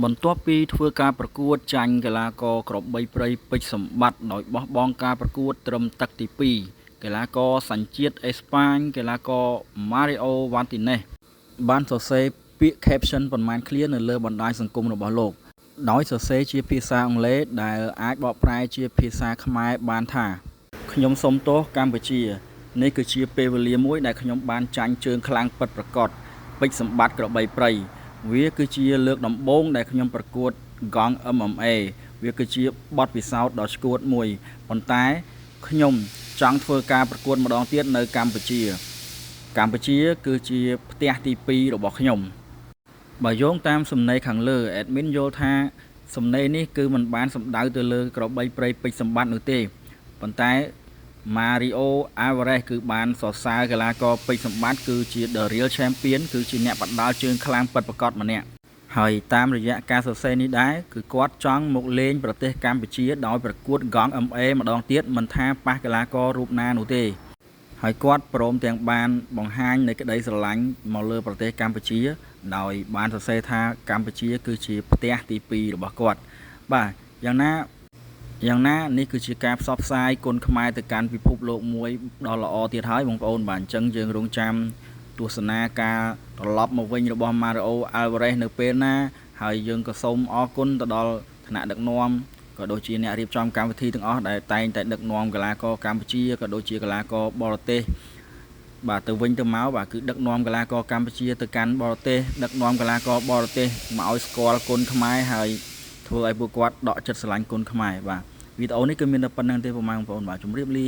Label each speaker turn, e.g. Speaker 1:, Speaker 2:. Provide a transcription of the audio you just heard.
Speaker 1: បន្ទាប់ពីធ្វើការប្រកួតចាញ់កីឡាករក្របីព្រៃពេជ្រសម្បត្តិដោយបោះបង់ការប្រកួតត្រឹមទឹកទី2កីឡាករសញ្ជាតិអេស្ប៉ាញកីឡាករ Mario Martinez បានសរសេរពាក្យ caption ប៉ុន្មានឃ្លានៅលើបណ្ដាញសង្គមរបស់លោកដោយសរសេរជាភាសាអង់គ្លេសដែលអាចបកប្រែជាភាសាខ្មែរបានថាខ្ញុំសូមទោសកម្ពុជានេះគឺជាពេលវេលាមួយដែលខ្ញុំបានចាញ់ជើងខ្លាំងពិតប្រាកដពេជ្រសម្បត្តិក្របីព្រៃវាគឺជាលើកដំបូងដែលខ្ញុំប្រកួតកង់ MMA វាគឺជាបទពិសោធន៍ដ៏ឆ្កួតមួយប៉ុន្តែខ្ញុំចង់ធ្វើការប្រកួតម្ដងទៀតនៅកម្ពុជាគឺជាផ្ទះទី2របស់ខ្ញុំបើយោងតាមសំណេរខាងលើ admin យល់ថាសំណេរនេះគឺមិនបានសំដៅទៅលើក្របីព្រៃពេជ្រសម្បត្តិនោះទេប៉ុន្តែ Mario Alvarez គឺបានសរសើរកីឡាករពេជ្រសម្បត្តិគឺជា The Real Champion គឺជាអ្នកបដាល់ជើងខ្លាំងពិតប្រាកដម្នាក់ហើយតាមរយៈការសរសេរនេះដែរគឺគាត់ចង់មកលេងប្រទេសកម្ពុជាដោយប្រកួតកង់ MMA ម្ដងទៀតមិនថាប៉ះកីឡាកររូបណានោះទេហើយគាត់ព្រមទាំងបានបង្ហាញនៃក្តីស្រឡាញ់មកលើប្រទេសកម្ពុជាដោយបានសរសេរថាកម្ពុជាគឺជាផ្ទះទី2របស់គាត់បាទយ៉ាងណានេះគឺជាការផ្សព្វផ្សាយគុណខ្មែរទៅកាន់ពិភពលោកមួយដ៏ល្អទៀតហើយបងប្អូនបាទអញ្ចឹងយើងរងចាំទស្សនាការត្រឡប់មកវិញរបស់ Mario Alvarez នៅពេលណាហើយយើងក៏សូមអរគុណទៅដល់ថ្នាក់ដឹកនាំក៏ដូចជាអ្នករៀបចំកម្មវិធីទាំងអស់ដែលតែងតែដឹកនាំកីឡាករកម្ពុជាក៏ដូចជាកីឡាករបរទេសបាទទៅវិញទៅមកបាទគឺដឹកនាំកីឡាករកម្ពុជាទៅកាន់បរទេសដឹកនាំកីឡាករបរទេសមកឲ្យស្គាល់គុណខ្មែរហើយធ្វើឲ្យពួកគាត់ដកចិត្តស្រឡាញ់គុណខ្មែរបាទវីដេអូនេះគឺមានតែប៉ុណ្្នឹងទេបងប្អូនបាទជម្រាបលា